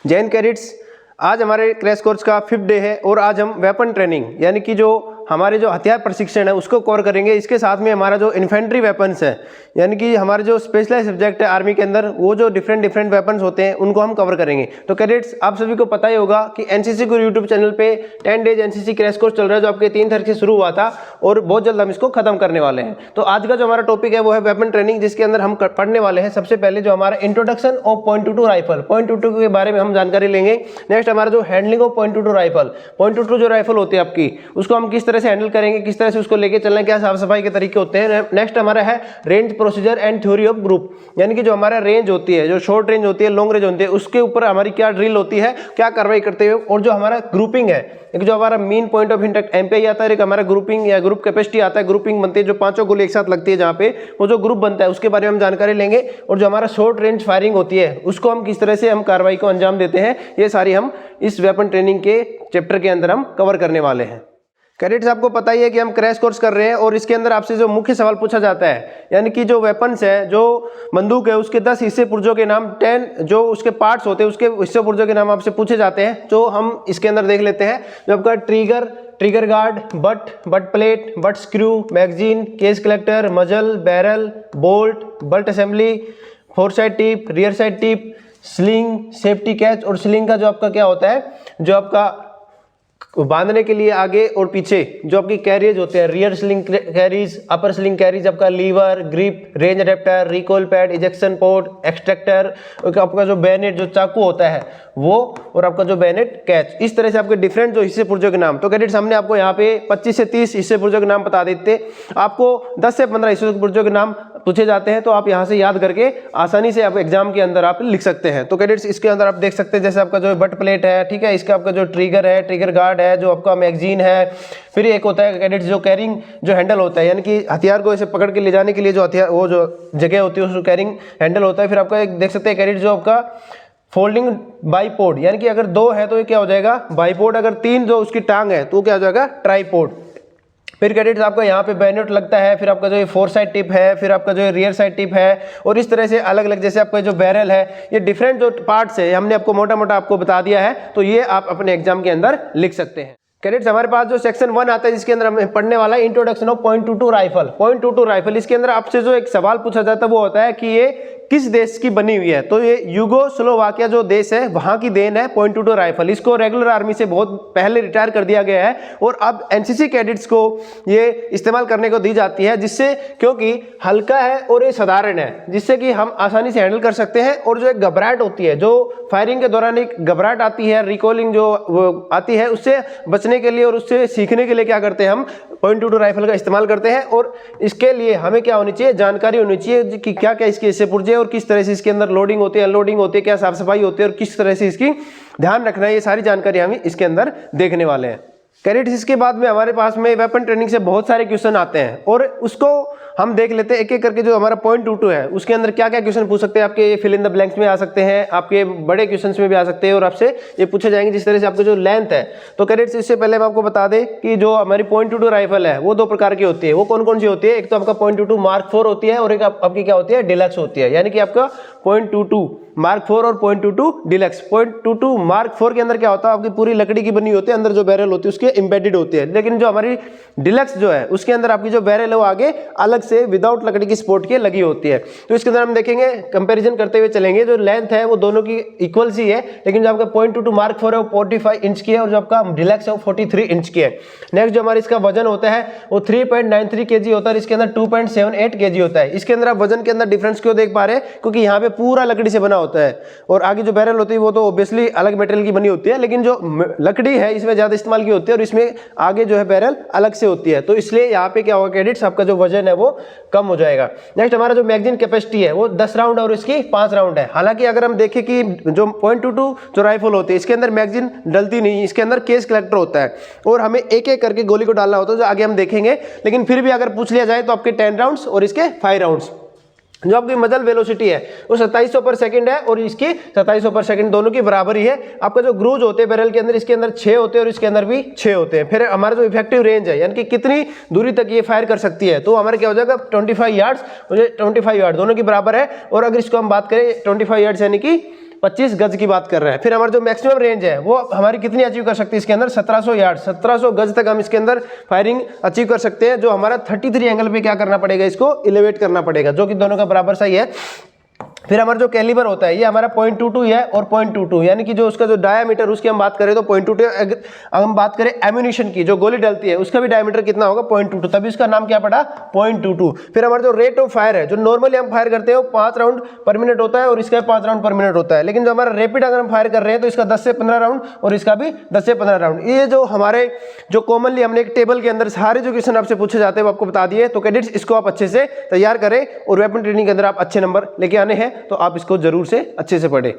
Jain cadets, आज हमारे crash course का 5th डे है और आज हम वेपन ट्रेनिंग यानी कि जो हमारे जो हथियार प्रशिक्षण है उसको कवर करेंगे। इसके साथ में हमारा जो इन्फेंट्री वेपन्स है यानी कि हमारे जो स्पेशलाइज सब्जेक्ट है आर्मी के अंदर, वो जो डिफरेंट वेपन्स होते हैं उनको हम कवर करेंगे। तो कैडेट्स, आप सभी को पता ही होगा कि एनसीसी को यूट्यूब चैनल पे 10 डेज एनसीसी क्रैश कोर्स चल रहा है जो आपके 3 तारीख से शुरू हुआ था और बहुत जल्द हम इसको खत्म करने वाले हैं। तो आज का जो हमारा टॉपिक है वो है वेपन ट्रेनिंग, जिसके अंदर हम पढ़ने वाले हैं सबसे पहले जो हमारा इंट्रोडक्शन ऑफ .22 राइफल, .22 के बारे में हम जानकारी लेंगे। नेक्स्ट हमारा जो हैंडलिंग ऑफ .22 राइफल, .22 जो राइफल होती है आपकी, उसको हम किस तरह से हैंडल करेंगे, किस तरह से उसको लेके चलना है, क्या साफ सफाई के तरीके होते हैं। नेक्स्ट हमारा है range procedure and theory of group, यानी कि जो हमारा रेंज होती है, जो शॉर्ट रेंज होती है, लॉन्ग रेंज होती है, उसके ऊपर हमारी क्या ड्रिल होती है, क्या कार्रवाई करते हैं। और जो हमारा ग्रुपिंग है, एक जो हमारा main point of intact MPI आता है, एक हमारा ग्रुपिंग या ग्रुप कैपेसिटी आता है, ग्रुपिंग बनती है जो 5 गोली एक साथ लगती है, जहाँ पे वो जो ग्रुप बनता है उसके बारे में हम जानकारी लेंगे। और जो हमारा शॉर्ट रेंज फायरिंग होती है उसको हम किस तरह से हम कार्रवाई को अंजाम देते हैं, ये सारी हम इस वेपन ट्रेनिंग के चैप्टर के अंदर हम कवर करने वाले हैं। कैडेट्स, आपको पता ही है कि हम क्रैश कोर्स कर रहे हैं और इसके अंदर आपसे जो मुख्य सवाल पूछा जाता है, यानी कि जो वेपन्स है, जो बंदूक है, उसके 10 हिस्से पुर्जों के नाम, 10 जो उसके पार्ट्स होते हैं उसके हिस्से पुर्जों के नाम आपसे पूछे जाते हैं, जो हम इसके अंदर देख लेते हैं। जो आपका trigger guard, butt plate, butt screw, magazine, case collector, muzzle, barrel, bolt, bolt assembly, fore side tip, rear side tip, sling, safety catch. और स्लिंग का जो आपका क्या होता है, जो आपका बांधने के लिए आगे और पीछे जो आपकी कैरियज होते हैं, rear sling carriage, upper sling carriage, आपका lever, grip, range adapter, recoil pad, ejection port, extractor, आपका जो बैनेट जो चाकू होता है वो, और आपका जो बैनेट कैच। इस तरह से आपके डिफरेंट जो हिस्से पुर्जों के नाम। तो कैडेट्स, हमने आपको यहाँ पे 25 से 30 हिस्से पुर्जों के नाम बता देते, आपको 10 से 15 हिस्से पुर्जों के नाम पूछे जाते हैं, तो आप यहाँ से याद करके आसानी से आप एग्जाम के अंदर आप लिख सकते हैं। तो कैडेट्स, इसके अंदर आप देख सकते हैं जैसे आपका जो बट प्लेट है, ठीक है, इसका आपका जो ट्रिगर है, ट्रिगर गार्ड है, जो आपका मैगजीन है, फिर एक होता है कैडेट्स जो कैरिंग जो हैंडल होता है, यानी कि हथियार को ऐसे पकड़ के ले जाने के लिए जो हथियार वो जो जगह होती है उसको कैरिंग हैंडल होता है। फिर आपका एक देख सकते हैं कैडेट्स जो आपका फोल्डिंग बाईपोड, यानी कि अगर 2 है तो ये क्या हो जाएगा बाईपोड, अगर 3 जो उसकी टांग है तो क्या हो जाएगा ट्राईपोड। फिर कैडेट्स आपका यहाँ पे बैनेट लगता है, फिर आपका जो ये फोर साइड टिप है, फिर आपका जो रियर साइड टिप है, और इस तरह से अलग अलग जैसे आपका जो बैरल है, ये डिफरेंट जो पार्ट्स है हमने आपको मोटा मोटा आपको बता दिया है, तो ये आप अपने एग्जाम के अंदर लिख सकते हैं। कैडेट्स, हमारे पास जो सेक्शन 1 आता है जिसके अंदर हमें पढ़ने वाला है इंट्रोडक्शन ऑफ .22 राइफल। .22 राइफल, इसके अंदर आपसे जो एक सवाल पूछा जाता है वो होता है कि ये किस देश की बनी हुई है। तो ये यूगोस्लोवाकिया जो देश है वहां की देन है .22 राइफल। इसको रेगुलर आर्मी से बहुत पहले रिटायर कर दिया गया है और अब एनसीसी कैडेट्स को ये इस्तेमाल करने को दी जाती है, जिससे क्योंकि हल्का है और ये साधारण है, जिससे कि हम आसानी से हैंडल कर सकते हैं। और जो एक घबराहट होती है, जो फायरिंग के दौरान एक घबराहट आती है, रिकॉलिंग जो आती है, उससे बचने के लिए और उससे सीखने के लिए क्या करते हैं हम .22 राइफल का इस्तेमाल करते हैं। और इसके लिए हमें क्या होनी चाहिए, जानकारी होनी चाहिए कि क्या क्या इसके हिस्से पुर्जे और किस तरह से इसके अंदर लोडिंग होती है, अनलोडिंग होती है, क्या साफ सफाई होती है और किस तरह से इसकी ध्यान रखना है, ये सारी जानकारी हम इसके अंदर देखने वाले हैं। कैडेट्स, इसके बाद में हमारे पास में वेपन ट्रेनिंग से बहुत सारे क्वेश्चन आते हैं और उसको हम देख लेते हैं एक एक करके। जो हमारा .22 है उसके अंदर क्या क्या क्वेश्चन पूछ सकते हैं, आपके फिल इन द ब्लैंक्स में आ सकते हैं, आपके बड़े क्वेश्चंस में भी आ सकते हैं और आपसे ये पूछे जाएंगे जिस तरह से आपका जो लेंथ है। तो कैडेट्स, इससे पहले हम आपको बता दें कि जो हमारी .22 राइफल है वो 2 प्रकार की होती है। वो कौन कौन सी होती है, एक तो आपका .22 मार्क 4 होती है और एक आपकी क्या होती है डिलक्स होती है। यानी कि आपका .22 मार्क 4 और .22 डिलक्स। .22 मार्क 4 के अंदर क्या होता है, आपकी पूरी लकड़ी की बनी होती है, अंदर जो बैरल होती है उसके एम्बेडेड होती है। लेकिन जो हमारी डिलक्स जो है उसके अंदर आपकी जो बैरल है वो आगे अलग से विदाउट लकड़ी की सपोर्ट के लगी होती है। तो इसके अंदर हम देखेंगे, कंपैरिजन करते हुए चलेंगे। जो लेंथ है वो दोनों की इक्वल सी है, लेकिन जो आपका .22 मार्क 4 है वो 45 इंच की है और जो आपका डिलक्स है वो 43 इंच की है। नेक्स्ट जो हमारा इसका वजन होता है वो 3.93 kg होता है, इसके अंदर 2.78 kg होता है। इसके अंदर आप वजन के अंदर डिफरेंस क्यों देख पा रहे हैं, क्योंकि यहाँ पे पूरा लकड़ी से बना होता है और आगे जो बैरल होती है वो तो ऑब्वियसली अलग मटेरियल की बनी होती है, लेकिन जो लकड़ी है इसमें ज्यादा इस्तेमाल की होती है और इसमें आगे जो है बैरल अलग से होती है। तो इसलिए यहाँ पे क्या होगा कैडेट्स, आपका जो वजन है वो कम हो जाएगा। नेक्स्ट हमारा जो मैगजीन कैपेसिटी है वो 10 राउंड और इसकी 5 राउंड है। हालांकि अगर हम देखें कि जो .22 जो राइफल होती है इसके अंदर मैगजीन डलती नहीं, इसके अंदर केस कलेक्टर होता है और हमें एक एक करके गोली को डालना होता है, जो आगे हम देखेंगे। लेकिन फिर भी अगर पूछ लिया जाए तो आपके 10 राउंड्स और इसके 5 राउंड्स। जो आपकी मजल वेलोसिटी है वो 2700 पर सेकंड है और इसकी 2700 पर सेकंड दोनों की बराबर ही है। आपका जो ग्रूज होते हैं बैरल के अंदर, इसके अंदर 6 होते हैं और इसके अंदर भी 6 होते हैं। फिर हमारा जो इफेक्टिव रेंज है यानी कि कितनी दूरी तक ये फायर कर सकती है, तो हमारा क्या हो जाएगा 25 यार्ड्स, 25 यार्ड दोनों की बराबर है। और अगर इसको हम बात करें 25 यार्ड्स यानी कि 25 गज की बात कर रहे हैं। फिर हमारा जो मैक्सिमम रेंज है वो हमारी कितनी अचीव कर सकती है इसके अंदर, 1700 यार्ड, 1700 गज तक हम इसके अंदर फायरिंग अचीव कर सकते हैं। जो हमारा 33 एंगल पे क्या करना पड़ेगा, इसको एलिवेट करना पड़ेगा, जो कि दोनों का बराबर सही है। फिर हमारा जो कैलिबर होता है ये हमारा 0.22 है और 0.22, यानी कि जो उसका जो डायामीटर उसकी हम बात करें तो 0.22। अगर हम बात करें एम्यूनिशन की, जो गोली डलती है उसका भी डायमीटर कितना होगा, 0.22, तभी इसका नाम क्या पड़ा, 0.22। फिर हमारा जो रेट ऑफ फायर है, जो नॉर्मली हम फायर करते हैं वो 5 राउंड पर मिनट होता है और इसका 5 राउंड पर मिनट होता है। लेकिन जो हमारा रैपिड अगर हम फायर कर रहे हैं तो इसका 10 से 15 राउंड और इसका भी 10 से 15 राउंड। ये जो हमारे जो कॉमनली हमने एक टेबल के अंदर सारे जो क्वेश्चन आपसे पूछे जाते हैं वो आपको बता दिए। तो कैडेट्स इसको आप अच्छे से तैयार करें और वेपन ट्रेनिंग के अंदर आप अच्छे नंबर लेके आने हैं, तो आप इसको जरूर से अच्छे से पढ़े।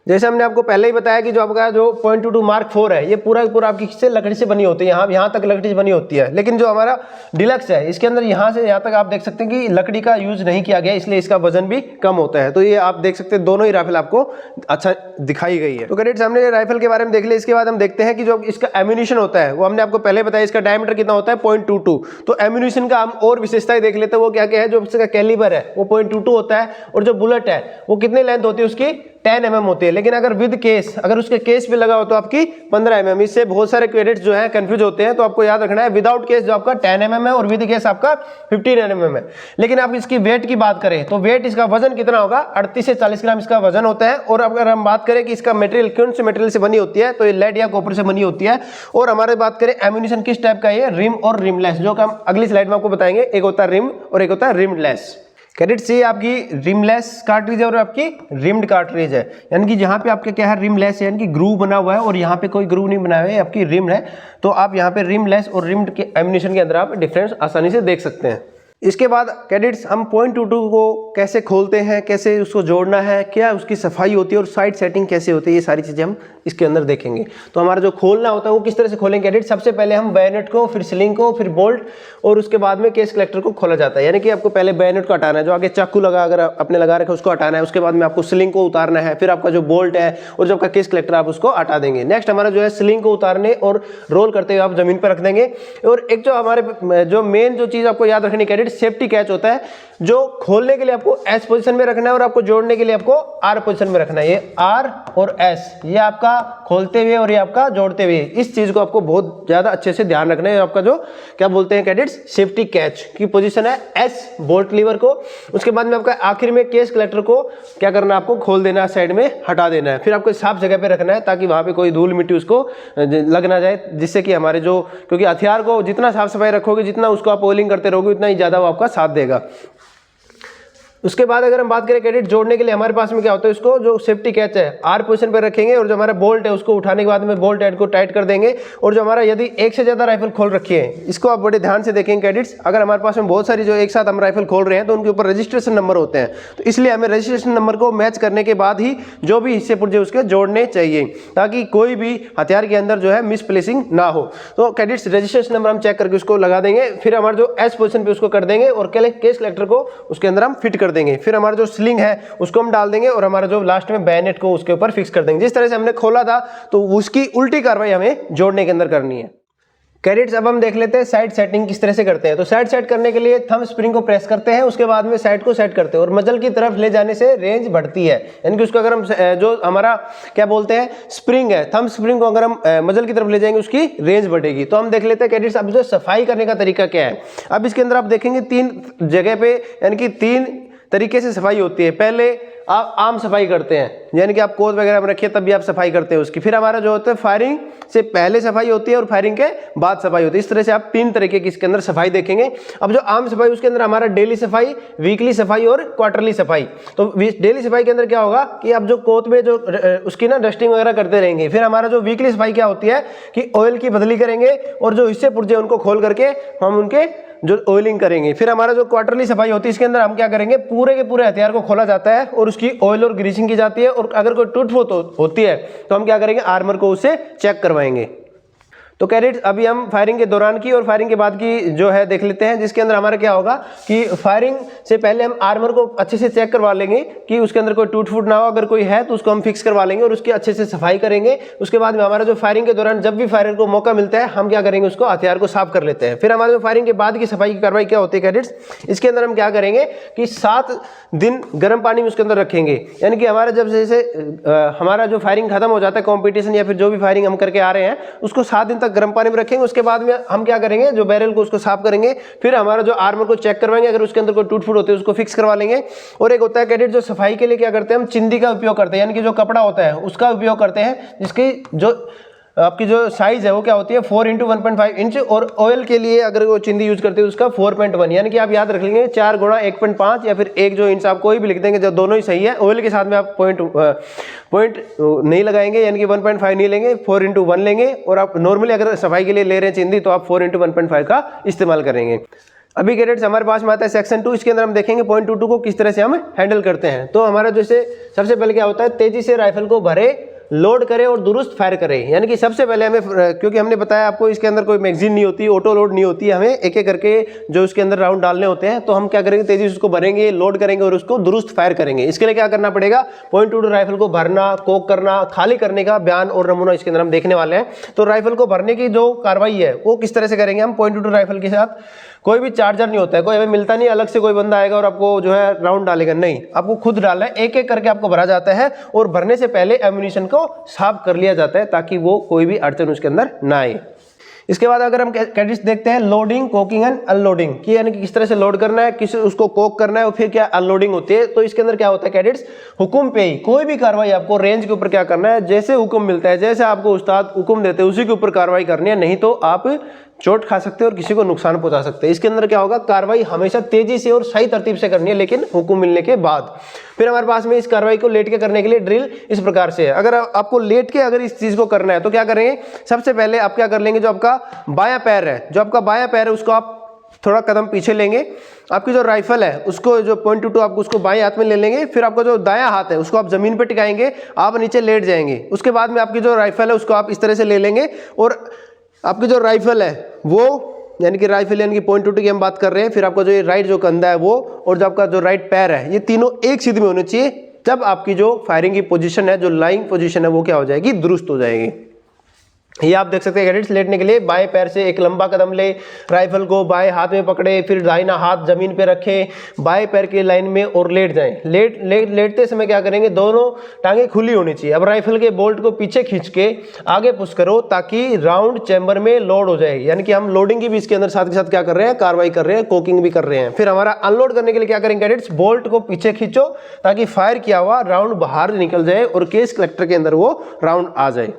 जैसे हमने आपको पहले ही बताया कि जो आपका जो 0.22 Mark 4 है ये पूरा पूरा आपकी किससे, लकड़ी से बनी होती है, यहाँ तक लकड़ी से बनी होती है। लेकिन जो हमारा डिलक्स है इसके अंदर यहाँ से यहाँ तक आप देख सकते हैं कि लकड़ी का यूज नहीं किया गया, इसलिए इसका वजन भी कम होता है। तो ये आप देख सकते हैं दोनों ही राइफल आपको अच्छा दिखाई गई है। तो कैडेट्स हमने राइफल के बारे में देख लिया। इसके बाद हम देखते हैं कि जो इसका एम्यूनिशन होता है वो हमने आपको पहले बताया, इसका डायमीटर कितना होता है, 0.22। तो एम्यूनिशन का हम और विशेषताएं देख लेते हैं, वो क्या क्या है। जो इसका कैलिबर है वो 0.22 होता है और जो बुलेट है वो कितनी लेंथ होती है उसकी, 10 mm होती है। लेकिन अगर विद केस, अगर उसके केस भी लगा हो तो आपकी 15 mm। इससे बहुत सारे कैडेट्स जो है कंफ्यूज होते हैं, तो आपको याद रखना है विदाउट केस जो आपका 10 mm है और विद केस आपका 15 mm है। लेकिन आप इसकी वेट की बात करें तो वेट इसका वजन कितना होगा, 38 से 40 ग्राम इसका वजन होता है। और अगर हम बात करें कि इसका मटेरियल कौन से मटेरियल से बनी होती है, तो ये लेड या कॉपर से बनी होती है। और हमारे बात करें एम्यूनिशन किस टाइप का, ये रिम और रिमलेस, जो कि हम अगली स्लाइड में आपको बताएंगे। एक होता है रिम और एक होता है रिमलेस। कैडेट्स ये आपकी रिमलेस कार्ट्रिज है और आपकी रिम्ड कार्ट्रिज है, यानी कि जहाँ पे आपके क्या है, रिमलेस है यानी कि ग्रूव बना हुआ है और यहाँ पे कोई ग्रूव नहीं बना हुआ है, आपकी रिम है। तो आप यहाँ पे रिमलेस और रिम्ड के एम्यूनिशन के अंदर आप डिफरेंस आसानी से देख सकते हैं। इसके बाद कैडेट्स हम 0.22 को कैसे खोलते हैं, कैसे उसको जोड़ना है, क्या उसकी सफाई होती है और साइड सेटिंग कैसे होती है, ये सारी चीज़ें हम इसके अंदर देखेंगे। तो हमारा जो खोलना होता है वो किस तरह से खोलेंगे कैडेट्स, सबसे पहले हम बैनेट को, फिर स्लिंग को, फिर बोल्ट और उसके बाद में केस कलेक्टर को खोला जाता है। यानी कि आपको पहले बैनेट को हटाना है, जो आगे चाकू लगा अगर आपने लगा रखा है उसको हटाना है। उसके बाद में आपको स्लिंग को उतारना है, फिर आपका जो बोल्ट है और जो आपका केस कलेक्टर आप उसको हटा देंगे। नेक्स्ट हमारा जो है स्लिंग को उतारने और रोल करते हुए आप जमीन पर रख देंगे। और एक जो हमारे जो मेन जो चीज़ आपको याद रखनी कैडेट, सेफ्टी कैच होता है, जो खोलने के लिए आपको एस पोजीशन में रखना है और आपको जोड़ने के लिए आपको आर पोजीशन में रखना है। ये आर और एस, ये आपका खोलते हुए और ये आपका जोड़ते हुए, इस चीज को आपको बहुत ज्यादा अच्छे से ध्यान रखना है। आपका जो क्या बोलते हैं कैडेट्स, सेफ्टी कैच की पोजीशन है एस, बोल्ट लीवर को। उसके बाद में आपका आखिर में केस कलेक्टर को क्या करना है, आपको खोल देना है, साइड में हटा देना है। फिर आपको साफ जगह पे रखना है ताकि वहां पे कोई धूल मिट्टी उसको लग ना जाए, जिससे कि हमारे जो, क्योंकि हथियार को जितना साफ सफाई रखोगे, जितना उसको आप ऑयलिंग करते रहोगे, उतना ही ज्यादा वो आपका साथ देगा। उसके बाद अगर हम बात करें कैडेट जोड़ने के लिए, हमारे पास में क्या होता है, इसको जो सेफ्टी कैच है आर पोजीशन पर रखेंगे और जो हमारा बोल्ट है उसको उठाने के बाद में बोल्ट हेड को टाइट कर देंगे। और जो हमारा यदि एक से ज्यादा राइफल खोल रखी है, इसको आप बड़े ध्यान से देखेंगे कैडेट्स, अगर हमारे पास में बहुत सारी जो एक साथ हम राइफल खोल रहे हैं तो उनके ऊपर रजिस्ट्रेशन नंबर होते हैं, तो इसलिए हमें रजिस्ट्रेशन नंबर को मैच करने के बाद ही जो भी हिस्से पुर्जे उसके जोड़ने चाहिए, ताकि कोई भी हथियार के अंदर जो है मिसप्लेसिंग ना हो। तो कैडेट्स रजिस्ट्रेशन नंबर हम चेक करके उसको लगा देंगे, फिर हमारे जो एस पोजीशन पे उसको कर देंगे और केस कलेक्टर को उसके अंदर हम फिट कर देंगे। फिर हमारा जो स्लिंग है उसको हम डाल देंगे और हमारा जो लास्ट में बैनेट को उसके ऊपर फिक्स कर देंगे। जिस तरह से हमने खोला था तो उसकी उल्टी कार्रवाई हमें जोड़ने के अंदर करनी है। कैडेट्स अब हम देख लेते हैं साइड सेटिंग किस तरह से करते हैं। तो साइड सेट करने के लिए थंब स्प्रिंग को प्रेस करते हैं, उसके बाद में साइड को सेट करते हैं और मजल की तरफ ले जाने से रेंज बढ़ती है। यानी कि उसको अगर हम जो हमारा क्या बोलते हैं स्प्रिंग है, थंब स्प्रिंग को अगर हम मजल की तरफ ले जाएंगे उसकी रेंज बढ़ेगी। तो हम देख लेते हैं कैडेट्स अब जो सफाई करने का तरीका क्या है। अब इसके अंदर आप देखेंगे 3 जगह पे, यानी कि 3 तरीके से सफाई होती है। पहले आप आम सफाई करते हैं, यानी कि आप कोट वगैरह में रखिए तब भी आप सफाई करते हैं उसकी। फिर हमारा जो होता है फायरिंग से पहले सफाई होती है और फायरिंग के बाद सफाई होती है। इस तरह से आप 3 तरीके की इसके अंदर सफाई देखेंगे। अब जो आम सफाई उसके अंदर हमारा डेली सफाई, वीकली सफाई और क्वार्टरली सफाई। तो डेली सफाई के अंदर क्या होगा कि आप जो कोट में जो उसकी ना डस्टिंग वगैरह करते रहेंगे। फिर हमारा जो वीकली सफाई क्या होती है कि ऑयल की बदली करेंगे और जो हिस्से पुर्जे उनको खोल करके हम उनके जो ऑयलिंग करेंगे। फिर हमारा जो क्वार्टरली सफाई होती है इसके अंदर हम क्या करेंगे, पूरे के पूरे हथियार को खोला जाता है और उसकी ऑयल और ग्रीसिंग की जाती है। और अगर कोई टूट फूट होती है तो हम क्या करेंगे, आर्मर को उससे चेक करवाएंगे। तो कैडेट्स अभी हम फायरिंग के दौरान की और फायरिंग के बाद की जो है देख लेते हैं, जिसके अंदर हमारा क्या होगा कि फायरिंग से पहले हम आर्मर को अच्छे से चेक करवा लेंगे कि उसके अंदर कोई टूट फूट ना हो, अगर कोई है तो उसको हम फिक्स करवा लेंगे और उसकी अच्छे से सफाई करेंगे। उसके बाद में हमारा जो फायरिंग के दौरान जब भी फायरर को मौका मिलता है हम क्या करेंगे, उसको हथियार को साफ कर लेते हैं। फिर हमारे जो फायरिंग के बाद की सफाई की कार्रवाई क्या होती है कैडेट्स, इसके अंदर हम क्या करेंगे कि 7 दिन गर्म पानी में उसके अंदर रखेंगे। यानी कि हमारा जब जैसे हमारा जो फायरिंग खत्म हो जाता है कॉम्पिटिशन या फिर जो भी फायरिंग हम करके आ रहे हैं उसको 7 दिन तक गर्म पानी में रखेंगे। उसके बाद में हम क्या करेंगे, जो बैरल को उसको साफ करेंगे, फिर हमारा जो आर्मर को चेक करवाएंगे, अगर उसके अंदर कोई टूट फूट होती है उसको फिक्स करवा लेंगे। और एक होता है कैडेट जो सफाई के लिए क्या करते हैं, हम चिंदी का उपयोग करते हैं, यानी कि जो कपड़ा होता है उसका उपयोग करते हैं, जिसकी जो आपकी जो साइज है वो क्या होती है 4 × 1.5 इंच। और ऑयल के लिए अगर वो चिंदी यूज करते हैं उसका 4.1, यानी कि आप याद रख लेंगे 4 × 1.5 या फिर 1 जो इंच आप कोई भी लिख देंगे, जो दोनों ही सही है। ऑयल के साथ में आप पॉइंट नहीं लगाएंगे, यानी कि 1.5 नहीं लेंगे, 4 × 1 लेंगे। और आप नॉर्मली अगर सफाई के लिए ले रहे हैं चिंदी तो आप 4 × 1.5 का इस्तेमाल करेंगे। अभी कैडेट्स हमारे पास में आता है सेक्शन 2, इसके अंदर हम देखेंगे पॉइंट 22 को किस तरह से हम हैंडल करते हैं। तो हमारा जैसे सबसे पहले क्या होता है, तेजी से राइफल को भरे, लोड करें और दुरुस्त फायर करें। यानी कि सबसे पहले हमें, क्योंकि हमने बताया आपको इसके अंदर कोई मैगजीन नहीं होती, ऑटो लोड नहीं होती, हमें एक एक करके जो उसके अंदर राउंड डालने होते हैं, तो हम क्या करेंगे तेजी से उसको भरेंगे, लोड करेंगे और उसको दुरुस्त फायर करेंगे। इसके लिए क्या करना पड़ेगा, .22 राइफल को भरना, कोक करना, खाली करने का बयान और नमूना इसके अंदर हम देखने वाले हैं। तो राइफल को भरने की जो कार्रवाई है वो किस तरह से करेंगे हम, .22 राइफल के साथ कोई भी चार्जर नहीं होता है, कोई हमें मिलता नहीं, अलग से कोई बंदा आएगा और आपको जो है राउंड डालेगा, नहीं, आपको खुद डालना है, एक एक करके आपको भरा जाता है। और भरने से पहले एम्यूनिशन को साफ कर लिया जाता है ताकि वो कोई भी अड़चन उसके अंदर ना आए। इसके बाद अगर हम कैडेट्स देखते हैं लोडिंग, कोकिंग एंड अनलोडिंग की, यानी कि किस तरह से लोड करना है, किस उसको कोक करना है और फिर क्या अनलोडिंग होती है। तो इसके अंदर क्या होता है कैडेट्स, हुक्म पे ही कोई भी कार्रवाई आपको रेंज के ऊपर क्या करना है, जैसे हुक्म मिलता है, जैसे आपको उस्ताद हुक्म देते हैं उसी के ऊपर कार्रवाई करनी है, नहीं तो आप चोट खा सकते हैं और किसी को नुकसान पहुंचा सकते हैं। इसके अंदर क्या होगा, कार्रवाई हमेशा तेजी से और सही तरतीब से करनी है, लेकिन हुक्म मिलने के बाद। फिर हमारे पास में इस कार्रवाई को लेट के करने के लिए ड्रिल इस प्रकार से है। अगर आपको लेट के अगर इस चीज को करना है तो क्या करेंगे, सबसे पहले आप क्या कर लेंगे, जो आपका बायां पैर है, उसको आप थोड़ा कदम पीछे लेंगे, आपकी जो राइफल है उसको जो .22 आप उसको बाएं हाथ में ले लेंगे, फिर आपका जो दायां हाथ है उसको आप जमीन पे टिकाएंगे, आप नीचे लेट जाएंगे। उसके बाद में आपकी जो राइफल है उसको आप इस तरह से ले लेंगे और आपकी जो राइफल है वो, यानी कि राइफल यानी कि .22 की हम बात कर रहे हैं, फिर आपका जो ये राइट जो कंधा है वो और जो आपका जो राइट पैर है, ये तीनों एक सीध में होने चाहिए। तब आपकी जो फायरिंग की पोजीशन है, जो लाइंग पोजीशन है, वो क्या हो जाएगी, दुरुस्त हो जाएगी। ये आप देख सकते हैं कैडेट्स, लेटने के लिए बाएं पैर से एक लंबा कदम ले, राइफल को बाएं हाथ में पकड़े, फिर दाहिना हाथ जमीन पे रखें, बाएं पैर की लाइन में और लेट जाएं। लेटते समय क्या करेंगे, दोनों टांगे खुली होनी चाहिए। अब राइफल के बोल्ट को पीछे खींच के आगे पुश करो ताकि राउंड चैम्बर में लोड हो जाए। यानी कि हम लोडिंग की भी इसके अंदर साथ के साथ क्या कर रहे हैं, कार्रवाई कर रहे हैं, कोकिंग भी कर रहे हैं। फिर हमारा अनलोड करने के लिए क्या करेंगे कैडेट्स, बोल्ट को पीछे खींचो ताकि फायर किया हुआ राउंड बाहर निकल जाए और केस कलेक्टर के अंदर वो राउंड आ जाए।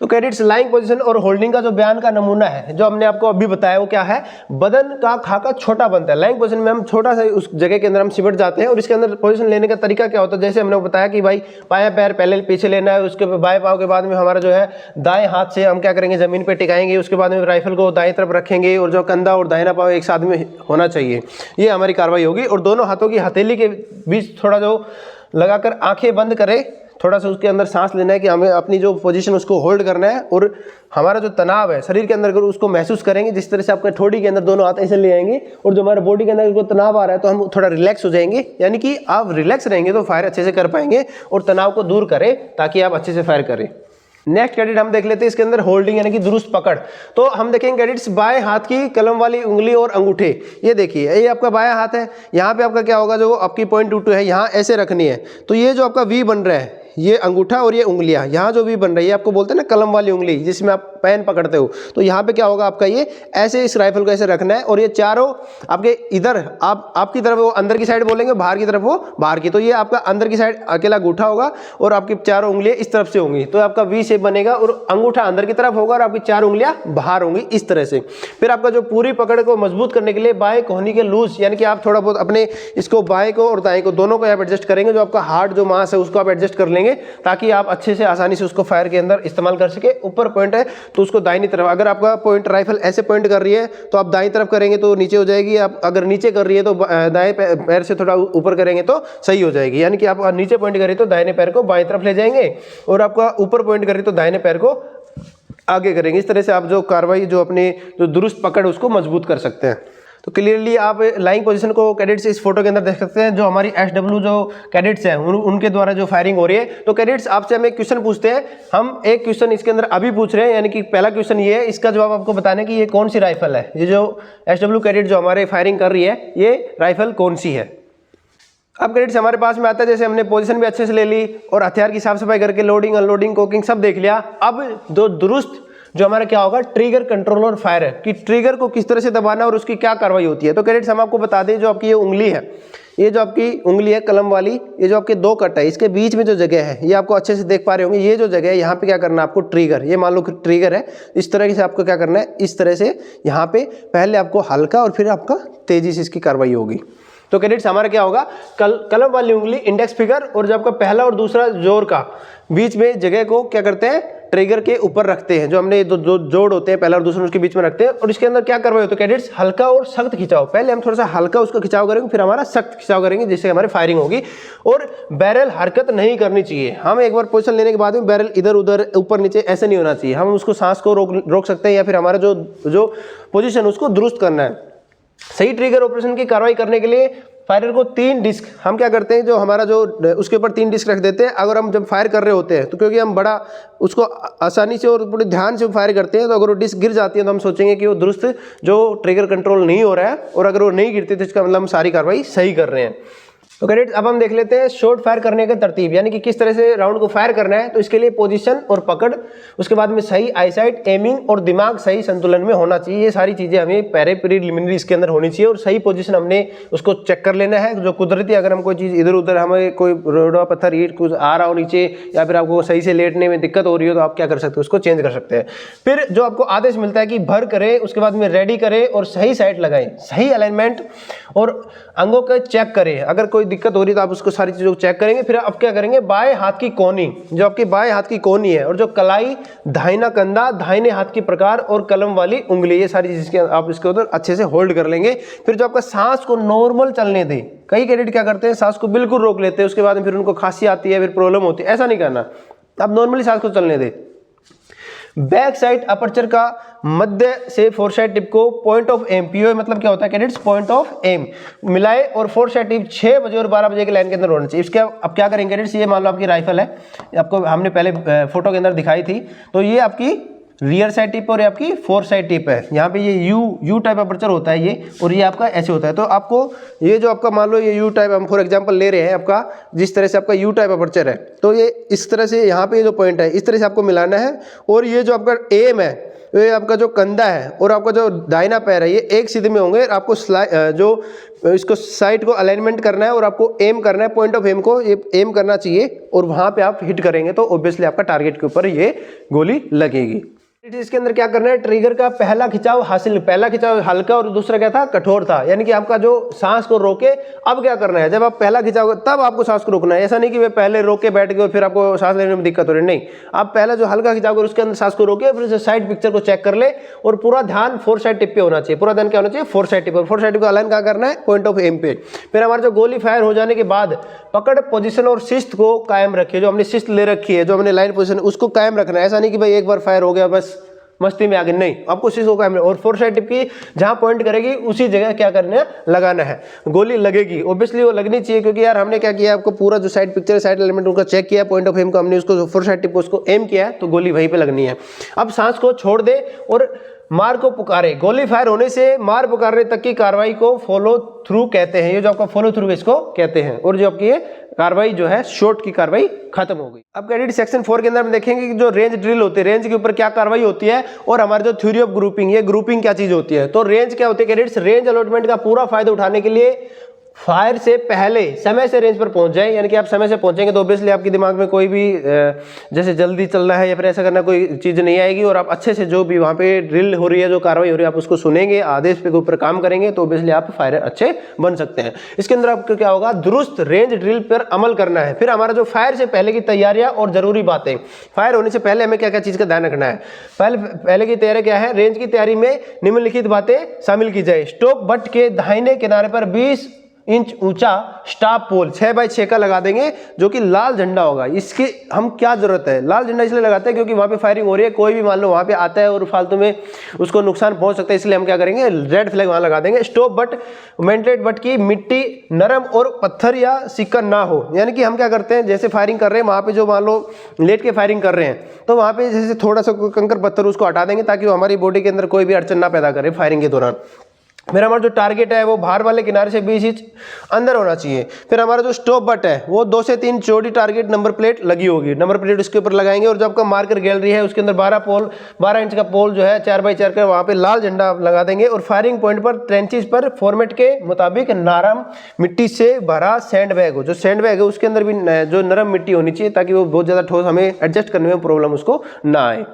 तो कैडेट्स लाइंग पोजीशन और होल्डिंग का जो बयान का नमूना है जो हमने आपको अभी बताया वो क्या है, बदन का खाका छोटा बनता है। लाइंग पोजीशन में हम छोटा सा उस जगह के अंदर हम सिमट जाते हैं और इसके अंदर पोजीशन लेने का तरीका क्या होता है, जैसे हमने बताया कि भाई बायां पैर पहले पीछे लेना है, उसके बाएं पांव के बाद में हमारा जो है दाएं हाथ से हम क्या करेंगे, जमीन पे टिकाएंगे, उसके बाद में राइफल को दाएं तरफ रखेंगे और जो कंधा और दाहिना पांव एक साथ में होना चाहिए। ये हमारी कार्रवाई होगी। और दोनों हाथों की हथेली के बीच थोड़ा जो लगाकर आंखें बंद करें, थोड़ा सा उसके अंदर सांस लेना है कि हमें अपनी जो पोजीशन उसको होल्ड करना है और हमारा जो तनाव है शरीर के अंदर अगर उसको महसूस करेंगे, जिस तरह से आपके ठोड़ी के अंदर दोनों हाथ ऐसे ले आएंगे और जो हमारे बॉडी के अंदर को तनाव आ रहा है तो हम थोड़ा रिलैक्स हो जाएंगे। यानी कि आप रिलैक्स रहेंगे तो फायर अच्छे से कर पाएंगे और तनाव को दूर करें ताकि आप अच्छे से फायर करें। नेक्स्ट कैडेट हम देख लेते हैं इसके अंदर होल्डिंग यानी कि दुरुस्त पकड़। तो हम देखेंगे कैडेट्स बाएं हाथ की कलम वाली उंगली और अंगूठे, ये देखिए ये आपका बायां हाथ है, यहाँ पे आपका क्या होगा, जो आपकी .22 है यहाँ ऐसे रखनी है। तो ये जो आपका वी बन रहा है, ये अंगूठा और ये उंगलियां, यहाँ जो भी बन रही है आपको बोलते हैं ना कलम वाली उंगली जिसमें आप पेन पकड़ते हो, तो यहाँ पे क्या होगा आपका, ये ऐसे इस राइफल को ऐसे रखना है और ये चारों आपके इधर आपकी तरफ वो अंदर की साइड बोलेंगे, बाहर की तरफ वो बाहर की। तो ये आपका अंदर की साइड अकेला अंगूठा होगा और आपकी चारों उंगलियां इस तरफ से होंगी, तो आपका वी शेप बनेगा और अंगूठा अंदर की तरफ होगा और आपकी चार उंगलियां बाहर होंगी इस तरह से। फिर आपका जो पूरी पकड़ को मजबूत करने के लिए बाएं कोहनी के लूज, यानी कि आप थोड़ा बहुत अपने इसको बाएं को और दाएं को दोनों को आप एडजस्ट करेंगे, जो आपका हार्ट जो मांस है उसको आप एडजस्ट कर लेंगे ताकि आप अच्छे से आसानी से उसको फायर के अंदर इस्तेमाल कर सके। ऊपर पॉइंट है तो उसको दाहिनी तरफ, अगर आपका पॉइंट राइफल ऐसे पॉइंट कर रही है तो आप दाईं तरफ करेंगे तो नीचे हो जाएगी, आप अगर नीचे कर रही है तो दाएं पैर से थोड़ा ऊपर करेंगे तो सही हो जाएगी। यानी कि आप नीचे पॉइंट करिए तो दाहिने पैर को बाएं तरफ ले जाएंगे और आपका ऊपर पॉइंट करिए तो दाहिने पैर को आगे करेंगे। इस तरह से आप जो कार्रवाई जो अपने जो दुरुस्त पकड़ उसको मजबूत कर सकते हैं। तो क्लियरली आप लाइंग पोजीशन को कैडेट्स इस फोटो के अंदर देख सकते हैं। जो हमारी SW जो कैडेट्स हैं उनके द्वारा जो फायरिंग हो रही है। तो कैडेट्स आपसे हम एक क्वेश्चन पूछते हैं, हम एक क्वेश्चन इसके अंदर अभी पूछ रहे हैं, यानी कि पहला क्वेश्चन ये है, इसका जवाब आपको बताना है कि ये कौन सी राइफल है। ये जो SW कैडेट जो हमारे फायरिंग कर रही है ये राइफल कौन सी है। अब कैडेट्स हमारे पास में आता है, जैसे हमने पोजीशन भी अच्छे से ले ली और हथियार की साफ सफाई करके लोडिंग अनलोडिंग कोकिंग सब देख लिया। अब जो दुरुस्त जो हमारा क्या होगा, ट्रिगर कंट्रोल और फायर है कि ट्रिगर को किस तरह से दबाना और उसकी क्या कार्रवाई होती है। तो कैडेट्स हम आपको बता दें, जो आपकी ये उंगली है, ये जो आपकी उंगली है कलम वाली, ये जो आपके 2 कट है, इसके बीच में जो जगह है ये आपको अच्छे से देख पा रहे होंगे। ये जो जगह है यहाँ पे क्या करना है आपको, ट्रिगर, ये मान लो ट्रिगर है, इस तरह से आपको क्या करना है, इस तरह से यहाँ पे पहले आपको हल्का और फिर आपका तेजी से इसकी कार्रवाई होगी। तो कैडेट्स हमारा क्या होगा, कलम वाली उंगली इंडेक्स फिंगर और जो आपका पहला और दूसरा जोड़ का बीच में जगह को क्या करते हैं, ट्रिगर के ऊपर रखते हैं। जो हमने जो जोड़ होते हैं पहला और दूसरा उसके बीच में रखते हैं और इसके अंदर क्या कार्रवाई होती है कैडेट्स, हल्का और सख्त खिंचाव। पहले हम थोड़ा सा हल्का उसको खिंचाव करेंगे, फिर हमारा सख्त खिंचाव करेंगे, जिससे हमारी फायरिंग होगी। और बैरल हरकत नहीं करनी चाहिए। हम एक बार पोजीशन लेने के बाद में बैरल इधर उधर ऊपर नीचे ऐसे नहीं होना चाहिए। हम उसको सांस को रोक सकते हैं या फिर हमारा जो पोजीशन उसको दुरुस्त करना है। सही ट्रिगर ऑपरेशन की कार्रवाई करने के लिए फायरर को 3 डिस्क हम क्या करते हैं, जो हमारा जो उसके ऊपर 3 डिस्क रख देते हैं। अगर हम जब फायर कर रहे होते हैं तो क्योंकि हम बड़ा उसको आसानी से और बड़े ध्यान से फायर करते हैं, तो अगर वो डिस्क गिर जाती है तो हम सोचेंगे कि वो दुरुस्त जो ट्रिगर कंट्रोल नहीं हो रहा है, और अगर वो नहीं गिरती तो इसका मतलब हम सारी कार्रवाई सही कर रहे हैं। तो कैडेट्स अब हम देख लेते हैं शॉट फायर करने का तरतीब, यानी कि किस तरह से राउंड को फायर करना है। तो इसके लिए पोजीशन और पकड़, उसके बाद में सही आईसाइट, एमिंग और दिमाग सही संतुलन में होना चाहिए। ये सारी चीजें हमें पहले प्रीलिमिनरी इसके अंदर होनी चाहिए और सही पोजीशन हमने उसको चेक कर लेना है। जो कुदरती अगर हम कोई चीज़ इधर उधर हमें कोई रोड़ा पत्थर ईंट कुछ आ रहा हो नीचे, या फिर आपको सही से लेटने में दिक्कत हो रही हो, तो आप क्या कर सकते हो, उसको चेंज कर सकते हैं। फिर जो आपको आदेश मिलता है कि भर करें, उसके बाद में रेडी करें और सही साइड लगाएं, सही अलाइनमेंट और अंगों का चेक करें। अगर कोई दिक्कत हो रही है तो आप उसको सारी चीज़ों को चेक करेंगे। फिर आप क्या करेंगे, बाएं हाथ की कोनी, जो आपकी बाएं हाथ की कोनी है, और जो कलाई, दाहिना कंधा, दाहिने हाथ की प्रकार और कलम वाली उंगली, ये सारी चीज़ें आप इसके उधर अच्छे से होल्ड कर लेंगे। फिर जो आपका सांस को नॉर्मल चलने दें। कई कैडेट क्या करते हैं, सांस को बिल्कुल रोक लेते हैं, उसके बाद में फिर उनको खांसी आती है, फिर प्रॉब्लम होती है। ऐसा नहीं करना, आप नॉर्मली सांस को चलने दें। बैक साइड अपर्चर का मध्य से फोरसाइड टिप को पॉइंट ऑफ एम, पीओ मतलब क्या होता है कैडेट्स, पॉइंट ऑफ एम मिलाए, और फोरसाइड टिप 6 बजे और 12 बजे के लाइन के अंदर होना चाहिए। इसके अब क्या करेंगे कैडेट्स, ये मान लो आपकी राइफल है, आपको हमने पहले फोटो के अंदर दिखाई थी। तो ये आपकी रियर साइड टिप और ये आपकी फोर साइड टिप है। यहाँ पे ये यू टाइप अपर्चर होता है ये, और ये आपका ऐसे होता है। तो आपको ये जो आपका मान लो ये यू टाइप हम फॉर एग्जांपल ले रहे हैं, आपका जिस तरह से आपका यू टाइप अपर्चर है, तो ये इस तरह से यहाँ पे जो पॉइंट है इस तरह से आपको मिलाना है। और ये जो आपका एम है, ये आपका जो कंधा है और आपका जो दाहिना पैर है, ये एक सीधे में होंगे। आपको जो इसको साइड को अलाइनमेंट करना है और आपको एम करना है, पॉइंट ऑफ एम को ये एम करना चाहिए, और वहाँ पे आप हिट करेंगे तो ऑब्वियसली आपका टारगेट के ऊपर ये गोली लगेगी। इसके अंदर क्या करना है, ट्रिगर का पहला खिंचाव हासिल, पहला खिंचाव हल्का और दूसरा क्या था, कठोर था। यानी कि आपका जो सांस को रोके, अब क्या करना है, जब आप पहला खिंचाव तब आपको सांस को रोकना है। ऐसा नहीं कि वे पहले रोक के बैठ गए और फिर आपको सांस लेने में दिक्कत हो रही है, नहीं। आप पहला जो हल्का खिंचाव कर उसके अंदर सांस को रोके, फिर साइड पिक्चर को चेक कर ले, और पूरा ध्यान फोर साइड टिप पे होना चाहिए। पूरा ध्यान क्या होना चाहिए, फोर साइड टिप। और फोर साइड टिप का अलाइन क्या करना है, पॉइंट ऑफ एम पे। फिर हमारा जो गोली फायर हो जाने के बाद पकड़ पोजीशन और शिस्त को कायम रखिए। जो हमने शिस्त ले रखी है, जो हमने लाइन पोजीशन, उसको कायम रखना है। ऐसा नहीं कि भाई एक बार फायर हो गया बस मस्ती में आगे, नहीं, आपको शिस्त को कायम। और फोर साइड टिप की जहां पॉइंट करेगी उसी जगह क्या करना है, लगाना है। गोली लगेगी, ऑब्वियसली वो लगनी चाहिए, क्योंकि यार हमने क्या किया, आपको पूरा जो साइड पिक्चर साइड एलिमेंट उनका चेक किया, पॉइंट ऑफ एम को हमने उसको फोर साइड टिप को उसको एम किया, तो गोली वहीं पे लगनी है। अब सांस को छोड़ दे और मार को पुकारे। गोली फायर होने से मार पुकारने तक की कार्रवाई को फॉलो थ्रू कहते हैं। ये जो आपका फॉलो थ्रू इसको कहते हैं। और जो आपकी ये कार्रवाई जो है शॉट की कार्रवाई खत्म हो गई। अब कैडेट सेक्शन 4 के अंदर हम देखेंगे कि जो रेंज ड्रिल होती है, रेंज के ऊपर क्या कार्रवाई होती है, और हमारे जो थ्योरी ऑफ ग्रुपिंग, ये ग्रुपिंग क्या चीज होती है। तो रेंज क्या होती है कैडेट्स, रेंज अलॉटमेंट का पूरा फायदा उठाने के लिए फायर से पहले समय से रेंज पर पहुंच जाए। यानी कि आप समय से पहुंचेंगे तो ऑब्वियसली आपके दिमाग में कोई भी जैसे जल्दी चलना है या फिर ऐसा करना कोई चीज़ नहीं आएगी, और आप अच्छे से जो भी वहाँ पे ड्रिल हो रही है, जो कार्रवाई हो रही है, आप उसको सुनेंगे, आदेश पे ऊपर काम करेंगे, तो ऑब्वियसली आप फायर अच्छे बन सकते हैं। इसके अंदर आपको क्या होगा, दुरुस्त रेंज ड्रिल पर अमल करना है। फिर हमारा जो फायर से पहले की तैयारियां और जरूरी बातें, फायर होने से पहले हमें क्या क्या चीज़ का ध्यान रखना है। पहले की तैयारी क्या है, रेंज की तैयारी में निम्नलिखित बातें शामिल की जाए। स्टॉप बट के दाहिने किनारे पर 20 इंच ऊंचा स्टाफ पोल 6x6 का लगा देंगे जो कि लाल झंडा होगा। इसकी हम क्या जरूरत है, लाल झंडा इसलिए लगाते हैं क्योंकि वहाँ पे फायरिंग हो रही है, कोई भी मान लो वहाँ पे आता है और फालतू में उसको नुकसान पहुंच सकता है, इसलिए हम क्या करेंगे रेड फ्लैग वहाँ लगा देंगे। स्टॉप बट मेंटेड बट की मिट्टी नरम और पत्थर या सिक्का ना हो, यानी कि हम क्या करते हैं जैसे फायरिंग कर रहे हैं वहाँ पे जो मान लो लेट के फायरिंग कर रहे हैं तो वहाँ पे जैसे थोड़ा सा कंकर पत्थर उसको हटा देंगे ताकि वो हमारी बॉडी के अंदर कोई भी अड़चन ना पैदा करे फायरिंग के दौरान। फिर हमारा जो टारगेट है वो बाहर वाले किनारे से 20 इंच अंदर होना चाहिए। फिर हमारा जो स्टॉप बट है वो 2 से 3 चौड़ी टारगेट नंबर प्लेट लगी होगी, नंबर प्लेट उसके ऊपर लगाएंगे और जो आपका मार्कर गैलरी है उसके अंदर 12 इंच का पोल जो है 4x4 का वहाँ पे लाल झंडा लगा देंगे और फायरिंग पॉइंट पर ट्रेंचेस पर फॉर्मेट के मुताबिक नरम मिट्टी से भरा सैंड बैग हो, जो सैंड बैग है उसके अंदर भी जो नरम मिट्टी होनी चाहिए ताकि वो बहुत ज़्यादा ठोस हमें एडजस्ट करने में प्रॉब्लम उसको ना आए।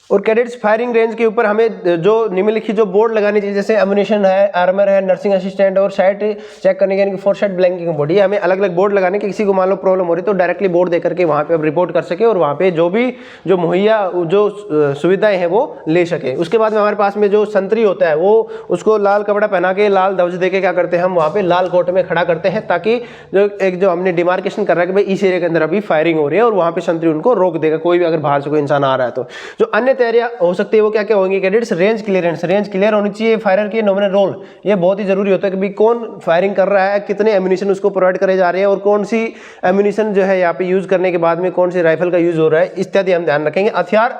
और कैडेट्स फायरिंग रेंज के ऊपर हमें जो निम्नलिखित जो बोर्ड लगानी चाहिए जैसे एम्युनिशन है, आर्मर है, नर्सिंग असिस्टेंट और साइट चेक करने के यानी कि फोर साइड ब्लैंकिंग बॉडी, हमें अलग अलग बोर्ड लगाने के, किसी को मान लो प्रॉब्लम हो रही तो डायरेक्टली बोर्ड दे करके वहाँ पे अब रिपोर्ट कर सके और वहाँ पे जो भी जो मुहैया जो सुविधाएं हैं वो ले सके। उसके बाद में हमारे पास में जो संतरी होता है वो उसको लाल कपड़ा पहना के लाल ध्वज दे के क्या करते हैं हम वहाँ पे लाल कोट में खड़ा करते हैं ताकि जो हमने डिमार्केशन कर रहा है कि भाई इस एरिया के अंदर अभी फायरिंग हो रही है और वहाँ पे संतरी उनको रोक देगा, कोई भी अगर बाहर से कोई इंसान आ रहा है तो। जो अन्य तैयारियां हो सकती है वो क्या क्या होंगी cadets, range clearance, range clear होनी चाहिए, फायरर की नॉमिनल रोल, ये बहुत ही जरूरी होता है कि भाई कौन फायरिंग कर रहा है, कितने एम्यूनिशन उसको प्रोवाइड करे जा रहे हैं और कौन सी एम्यूनिशन जो है यहाँ पे यूज करने के बाद में कौन सी राइफल का यूज हो रहा है इत्यादि हम ध्यान रखेंगे। हथियार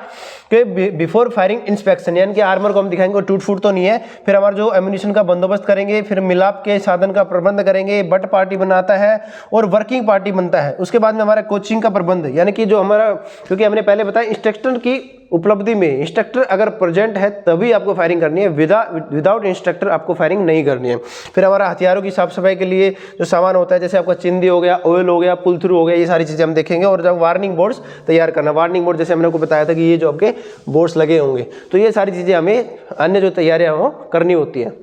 के बिफोर फायरिंग इंस्पेक्शन, यानी कि आर्मर को हम दिखाएंगे टूट फूट तो नहीं है, फिर हमारा जो एम्यूनिशन का बंदोबस्त करेंगे, फिर मिलाप के साधन का प्रबंध करेंगे, बट पार्टी बनाता है और वर्किंग पार्टी बनता है। उसके बाद में हमारा कोचिंग का प्रबंध, यानी कि जो हमारा, क्योंकि हमने पहले बताया इंस्ट्रक्टर की उपलब्धि में इंस्ट्रक्टर अगर प्रेजेंट है तभी आपको फायरिंग करनी है, विदाउट इंस्ट्रक्टर आपको फायरिंग नहीं करनी है। फिर हमारा हथियारों की साफ सफाई के लिए जो सामान होता है जैसे आपका चिंदी हो गया, ऑयल हो गया, पुल थ्रू हो गया, ये सारी चीजें हम देखेंगे। और जब वार्निंग बोर्ड्स तैयार करना, वार्निंग बोर्ड जैसे हमने आपको बताया था कि ये जो आपके बोर्ड्स लगे होंगे, तो ये सारी चीजें हमें अन्य जो तैयारियां हो करनी होती है।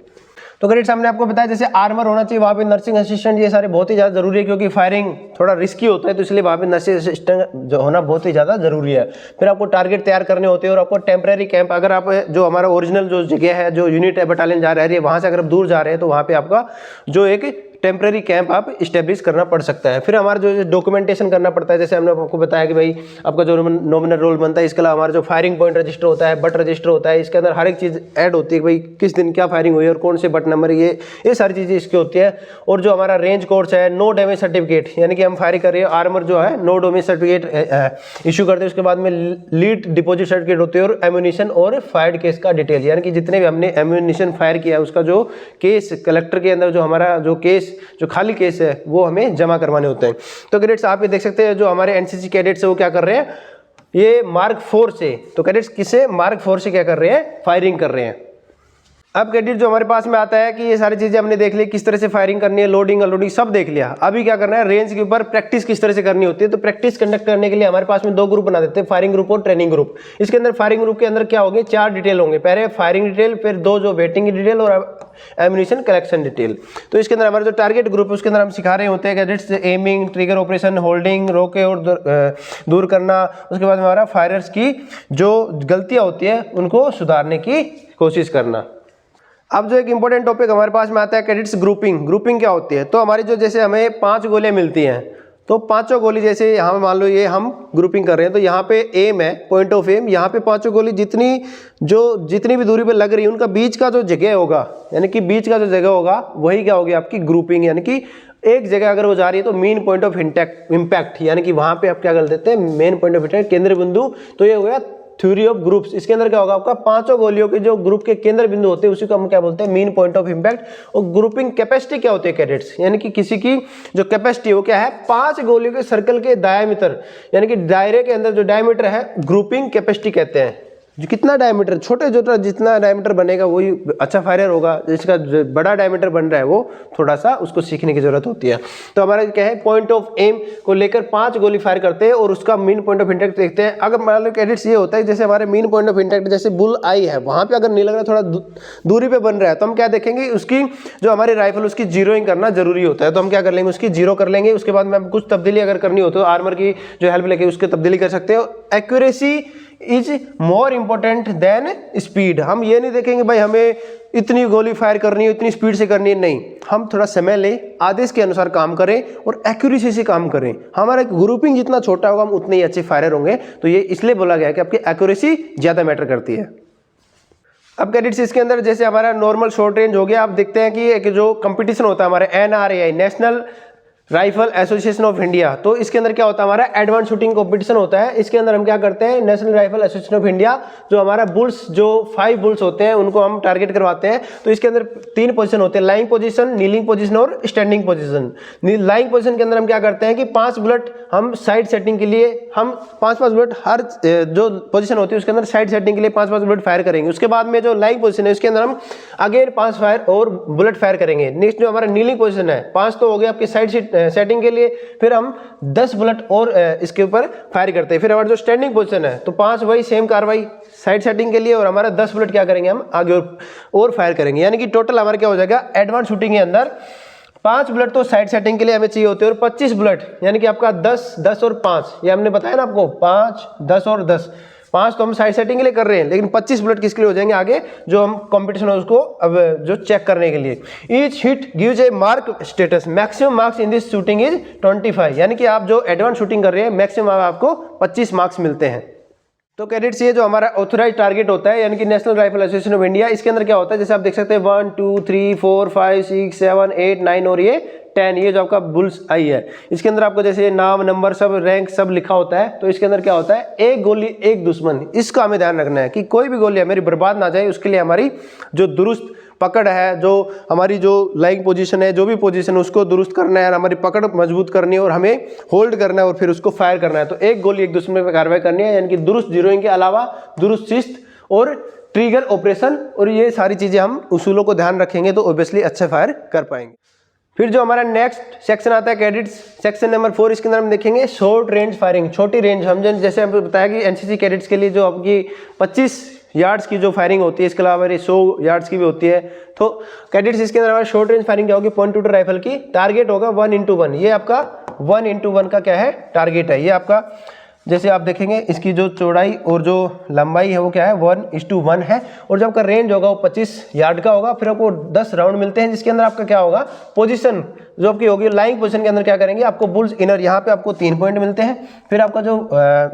तो ग्रेड सामने आपको बताया जैसे आर्मर होना चाहिए, वहाँ पे नर्सिंग असिस्टेंट, ये सारे बहुत ही ज़्यादा जरूरी है क्योंकि फायरिंग थोड़ा रिस्की होता है तो इसलिए वहाँ पे नर्सिंग असिस्टेंट जो होना बहुत ही ज़्यादा जरूरी है। फिर आपको टारगेट तैयार करने होते हैं और आपको टेम्परेरी कैंप, अगर आप जो हमारा ओरिजिनल जो जगह है, जो यूनिट है, बटालियन जा रही है, वहाँ से अगर आप दूर जा रहे हैं तो वहाँ पे आपका जो एक टेम्परेरी कैंप आप इस्टेब्लिश करना पड़ सकता है। फिर हमारा जो डॉक्यूमेंटेशन करना पड़ता है, जैसे हमने आपको बताया कि भाई आपका जो नॉमिनल रोल बनता है, इसके अलावा हमारा जो फायरिंग पॉइंट रजिस्टर होता है, बट रजिस्टर होता है, इसके अंदर हर एक चीज़ ऐड होती है कि भाई किस दिन क्या फायरिंग हुई और कौन से बट नंबर, ये सारी चीज़ें इसकी होती है। और जो हमारा रेंज कोर्स है, नो डैमेज सर्टिफिकेट, यानी कि हम फायरिंग कर रहे हैं, आर्मर जो है नो डैमेज सर्टिफिकेट इशू करते हैं। उसके बाद में लीड डिपोजिट सर्टिफिकेट होते हैं और एम्यूनिशन और फायर्ड केस का डिटेल, यानी कि जितने भी हमने एम्यूनिशन फायर किया है उसका जो केस कलेक्टर के अंदर जो हमारा जो केस जो खाली केस है वो हमें जमा करवाने होते हैं। तो कैडेट्स आप ये देख सकते हैं जो हमारे एनसीसी कैडेट्स है वो क्या कर रहे हैं, ये मार्क 4 से, तो कैडेट्स किसे मार्क 4 से क्या कर रहे हैं, फायरिंग कर रहे हैं। अब कैडेट जो हमारे पास में आता है कि ये सारी चीजें हमने देख ली, किस तरह से फायरिंग करनी है, लोडिंग अनलोडिंग सब देख लिया। अभी क्या करना है, रेंज के ऊपर प्रैक्टिस किस तरह से करनी होती है। तो प्रैक्टिस कंडक्ट करने के लिए हमारे पास में 2 ग्रुप बना देते हैं, फायरिंग ग्रुप और ट्रेनिंग ग्रुप। इसके अंदर फायरिंग ग्रुप के अंदर क्या होंगे, 4 डिटेल होंगे, पहले फायरिंग डिटेल, फिर 2 जो वेटिंग की डिटेल और एम्यूनिशन कलेक्शन डिटेल। तो इसके अंदर हमारा जो टारगेट ग्रुप है उसके अंदर हम सिखा रहे होते हैं cadets aiming, trigger operation, holding, रोके और दूर करना। उसके बाद हमारा फायरर्स की जो गलतियां होती है उनको सुधारने की कोशिश करना। अब जो एक इंपॉर्टेंट टॉपिक हमारे पास में आता है कैडेट्स ग्रुपिंग। ग्रुपिंग क्या होती है, तो हमारी जो जैसे हमें 5 गोलियां मिलती हैं तो 5 गोली जैसे यहाँ मान लो ये हम ग्रुपिंग कर रहे हैं तो यहाँ पे एम है, पॉइंट ऑफ एम, यहाँ पे 5 गोली जितनी भी दूरी पे लग रही है उनका बीच का जो जगह होगा, यानी कि बीच का जो जगह होगा वही क्या होगी आपकी ग्रुपिंग। यानी कि एक जगह अगर वो जा रही है तो मेन पॉइंट ऑफ इम्पैक्ट, यानी कि वहाँ पे आप क्या कर देते हैं, मेन पॉइंट ऑफ इम्पैक्ट, केंद्र बिंदु। तो ये हो गया थ्योरी ऑफ ग्रुप्स। इसके अंदर क्या होगा आपका 5 गोलियों के जो ग्रुप के केंद्र बिंदु होते हैं उसी को हम क्या बोलते हैं, मेन पॉइंट ऑफ इंपैक्ट। और ग्रुपिंग कैपेसिटी क्या होती है कैडेट्स, यानी कि किसी की जो कैपेसिटी है वो क्या है, 5 गोलियों के सर्कल के डायमीटर, यानी कि दायरे के अंदर जो डायमीटर है ग्रुपिंग कैपेसिटी कहते हैं। जो कितना डायमीटर, छोटे छोटा जितना डायमीटर बनेगा वही अच्छा फायरर होगा, जिसका बड़ा डायमीटर बन रहा है वो थोड़ा सा उसको सीखने की जरूरत होती है। तो हमारा क्या है, पॉइंट ऑफ एम को लेकर 5 गोली फायर करते हैं और उसका मेन पॉइंट ऑफ इंटैक्ट देखते हैं। अगर मान लो कैडेट्स ये होता है जैसे हमारे मेन पॉइंट ऑफ इंटैक्ट जैसे बुल आई है, वहां पे अगर नहीं लग रहा, थोड़ा दूरी पे बन रहा है, तो हम क्या देखेंगे, उसकी जो हमारी राइफल उसकी जीरोइंग करना जरूरी होता है। तो हम क्या कर लेंगे, उसकी जीरो कर लेंगे। उसके बाद में कुछ तब्दीली अगर करनी हो तो आर्मर की जो हेल्प लेके उसकी तब्दीली कर सकते हो। Accuracy is more important then speed. हम ये नहीं देखेंगे भाई हमें इतनी गोली फायर करनी है, इतनी स्पीड से करनी है, नहीं, हम थोड़ा समय लें, आदेश के अनुसार काम करें और एक्यूरेसी से काम करें। हमारा ग्रुपिंग जितना छोटा होगा हम उतने ही अच्छे फायरर होंगे। तो ये इसलिए बोला गया है कि आपकी एक्यूरेसी ज़्यादा मैटर करती है। अब कैडेट्स इसके अंदर जैसे हमारा नॉर्मल शॉर्ट रेंज हो गया, आप देखते हैं कि एक जो कंपटीशन होता है हमारे NRAI national rifle association of India, तो इसके अंदर क्या होता है हमारा एडवांस शूटिंग कंपटीशन होता है। इसके अंदर हम क्या करते हैं, national rifle association of India जो हमारा बुल्स जो 5 बुल्स होते हैं उनको हम टारगेट करवाते हैं। तो इसके अंदर 3 पोजीशन होते हैं, लाइंग पोजीशन, नीलिंग पोजीशन और स्टैंडिंग पोजीशन। लाइंग पोजीशन के अंदर हम क्या करते हैं कि 5 बुलेट हम साइड सेटिंग के लिए हम 5-5 बुलेट हर जो पोजीशन होती है उसके अंदर साइड सेटिंग के लिए 5-5 बुलेट फायर करेंगे। उसके बाद में जो लाइंग पोजीशन है उसके अंदर हम अगेन 5 फायर और बुलेट फायर करेंगे। नेक्स्ट जो हमारा नीलिंग पोजीशन है 5 तो हो गया आपकी साइड सेटिंग के लिए, फिर हम 10 बुलेट और इसके ऊपर फायर करते हैं। फिर हमारा जो स्टैंडिंग पोजीशन है तो 5 वही सेम कार्रवाई साइड सेटिंग के लिए और हमारा 10 बुलेट क्या करेंगे हम आगे और फायर करेंगे। यानी कि टोटल हमारा क्या हो जाएगा एडवांस शूटिंग के अंदर 5 बुलेट तो साइड सेटिंग के लिए हमें चाहिए होते हैं और 25 बुलेट यानी कि आपका 10, 10 और 5, ये हमने बताया ना आपको 5, 10 और 10, 5 तो हम साइड सेटिंग के लिए कर रहे हैं, लेकिन 25 बुलेट किसके लिए हो जाएंगे आगे जो हम कंपटीशन है उसको अब जो चेक करने के लिए। Each hit gives A mark status, maximum marks in this shooting is 25, यानी कि आप जो एडवांस शूटिंग कर रहे हैं मैक्सिमम आपको 25 मार्क्स मिलते हैं। तो कैडेट्स ये जो हमारा ऑथराइज टारगेट होता है यानी कि national rifle association of India, इसके अंदर क्या होता है जैसे आप देख सकते हैं 1, 2, 3, 4, 5, 6, 7, 8, 9 और ये 10, ये जो आपका बुल्स आई है इसके अंदर आपको जैसे नाम नंबर सब रैंक सब लिखा होता है। तो इसके अंदर क्या होता है एक गोली एक दुश्मन, इसका हमें ध्यान रखना है कि कोई भी गोली हमारी बर्बाद ना जाए। उसके लिए हमारी जो दुरुस्त पकड़ है, जो हमारी जो लाइंग पोजीशन है, जो भी पोजीशन है उसको दुरुस्त करना है, हमारी पकड़ मजबूत करनी है और हमें होल्ड करना है और फिर उसको फायर करना है। तो एक गोली एक दुश्मन पर कार्रवाई करनी है, यानी कि दुरुस्त जीरोइंग के अलावा दुरुस्त शिस्त और ट्रिगर ऑपरेशन, और ये सारी चीज़ें हम उसूलों को ध्यान रखेंगे तो ऑब्वियसली अच्छा फायर कर पाएंगे। फिर जो हमारा नेक्स्ट सेक्शन आता है कैडेट्स, सेक्शन नंबर 4, इसके अंदर हम देखेंगे शॉर्ट रेंज फायरिंग, छोटी रेंज। हम जैसे हमने बताया कि एनसीसी कैडेट्स के लिए जो आपकी 25 यार्ड्स की जो फायरिंग होती है, इसके अलावा हमारी 100 यार्ड्स की भी होती है। तो कैडेट्स इसके अंदर हमारा शॉर्ट रेंज फायरिंग क्या होगी, .22 राइफल की टारगेट होगा 1:1, ये आपका 1:1 का क्या है टारगेट है। ये आपका जैसे आप देखेंगे इसकी जो चौड़ाई और जो लंबाई है वो क्या है 1:1 है, और जो आपका रेंज होगा वो 25 यार्ड का होगा। फिर आपको 10 राउंड मिलते हैं जिसके अंदर आपका क्या होगा पोजीशन जो आपकी होगी लाइंग पोजीशन के अंदर क्या करेंगे आपको बुल्स इनर यहाँ पे आपको 3 पॉइंट मिलते हैं, फिर आपका जो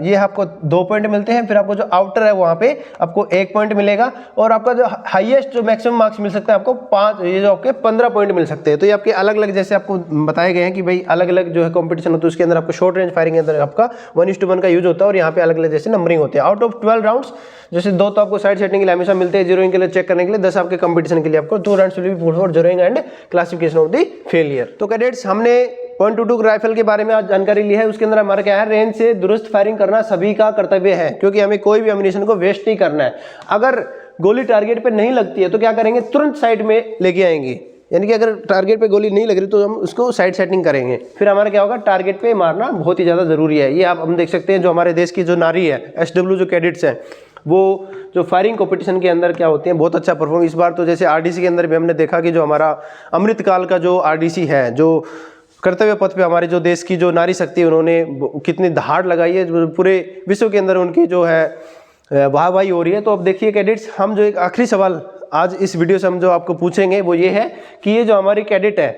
ये आपको 2 पॉइंट मिलते हैं, फिर आपको जो आउटर है वहाँ पे आपको 1 पॉइंट मिलेगा, और आपका जो हाईएस्ट जो मैक्सिमम मार्क्स मिल सकता है आपको 5, ये जो आपके 15 पॉइंट मिल सकते हैं। तो ये आपके अलग अलग जैसे आपको बताए गए हैं कि भाई अलग अलग जो है कॉम्पिटिशन होता है उसके अंदर आपको शॉर्ट रेंज फायरिंग के अंदर आपका 1:1 का यूज होता है, और यहाँ पे अलग अलग जैसे नंबरिंग होती है। आउट ऑफ 12 राउंड्स जैसे 2 तो आपको साइड सेटिंग के लिए हमेशा मिलते हैं जीरोइंग के लिए चेक करने के लिए, 10 आपके कंपटीशन के लिए आपको 2 rounds will be put for zeroing and classification of the failure. तो कैडेट्स हमने .22 राइफल के बारे में आज जानकारी ली है। उसके अंदर हमारा क्या है रेंज से दुरुस्त फायरिंग करना सभी का कर्तव्य है, क्योंकि हमें कोई भी एम्यूनिशन को वेस्ट नहीं करना है। अगर गोली टारगेट पे नहीं लगती है तो क्या करेंगे तुरंत साइड में लेके आएंगे, यानी कि अगर टारगेट पे गोली नहीं लग रही तो हम उसको साइड सेटिंग करेंगे। फिर हमारा क्या होगा टारगेट पे मारना बहुत ही ज़्यादा ज़रूरी है। ये आप हम देख सकते हैं जो हमारे देश की जो नारी है SW जो कैडेट्स हैं वो जो फायरिंग कंपटीशन के अंदर क्या होते हैं बहुत अच्छा परफॉर्म। इस बार तो जैसे RDC के अंदर भी हमने देखा कि जो हमारा अमृतकाल का जो RDC है जो कर्तव्य पथ पे हमारे जो देश की जो नारी शक्ति उन्होंने कितनी दहाड़ लगाई है, पूरे विश्व के अंदर उनकी जो है वाहवाही हो रही है। तो अब देखिए कैडेट्स हम जो एक आखिरी सवाल आज इस वीडियो से हम जो आपको पूछेंगे वो ये है कि ये जो हमारी कैडेट है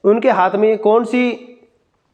उनके हाथ में कौन सी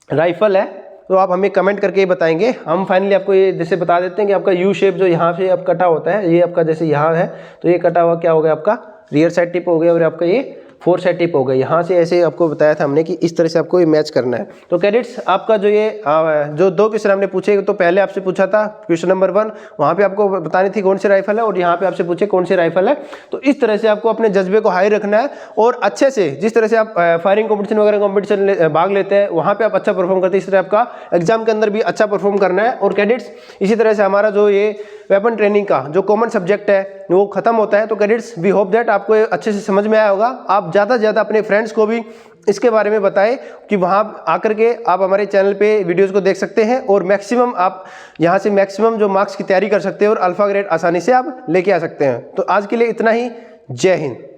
राइफल है, तो आप हमें कमेंट करके बताएंगे। हम फाइनली आपको ये जैसे बता देते हैं कि आपका यू शेप जो यहाँ से अब कटा होता है, ये आपका जैसे यहाँ है तो ये कटा हुआ क्या हो गया आपका रियर साइड टिप हो गया, और आपका ये 4 साइड टिप हो गई। यहाँ से ऐसे आपको बताया था हमने कि इस तरह से आपको ये मैच करना है। तो कैडेट्स आपका जो ये जो 2 क्वेश्चन हमने पूछे, तो पहले आपसे पूछा था क्वेश्चन नंबर 1, वहाँ पे आपको बतानी थी कौन सी राइफल है, और यहाँ पे आपसे पूछे कौन सी राइफल है। तो इस तरह से आपको अपने जज्बे को हाई रखना है, और अच्छे से जिस तरह से आप फायरिंग कॉम्पिटिशन वगैरह कॉम्पिटिशन भाग लेते हैं वहाँ पर आप अच्छा परफॉर्म करते हैं, इस तरह आपका एग्जाम के अंदर भी अच्छा परफॉर्म करना है। और कैडेट्स इसी तरह से हमारा जो ये वेपन ट्रेनिंग का जो कॉमन सब्जेक्ट है वो खत्म होता है। तो कैडेट्स वी होप दैट आपको अच्छे से समझ में आया होगा। आप ज़्यादा से ज़्यादा अपने फ्रेंड्स को भी इसके बारे में बताएं कि वहाँ आकर के आप हमारे चैनल पे वीडियोस को देख सकते हैं, और मैक्सिमम आप यहाँ से मैक्सिमम जो मार्क्स की तैयारी कर सकते हैं और अल्फा ग्रेड आसानी से आप लेके आ सकते हैं। तो आज के लिए इतना ही। जय हिंद।